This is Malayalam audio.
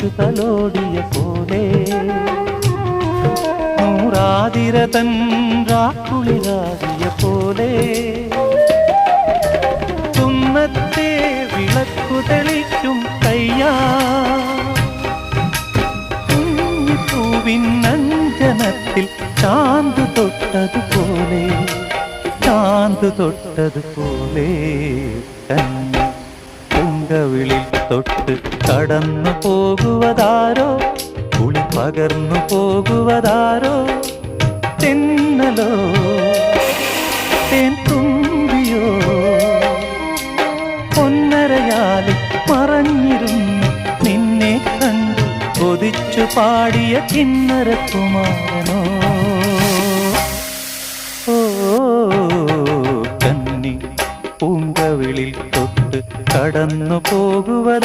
കാറ്റു തലോടിയ പോലെ നൂറാതിരതൻ രാക്കുളിരാടിയ പോലെ തുന്നത്തെ വിളക്കു തെളിക്കും കയ്യാ പൂവിനഞ്ജനത്തിൽ ചാന്ത് തൊട്ടതുപോലെ ചാന്ത് തൊട്ടതുപോലെ കണ്ണി പൂങ്കവിളിൽ തൊട്ട് കടന്നു പോകുവതാരോ കുളി പകർന്നു പോകുവതാരോ തെന്നലോ തേൻ തുമ്പിയോ പൊന്നരയാലിൽ മറഞ്ഞിരുന്നു നിന്നെ കണ്ടു കൊതിച്ചു പാടിയ കിന്നരകുമാരനോ ഓ കന്നി പൂങ്കവിളിൽ തൊട്ട് കടന്നു പോകുവതാ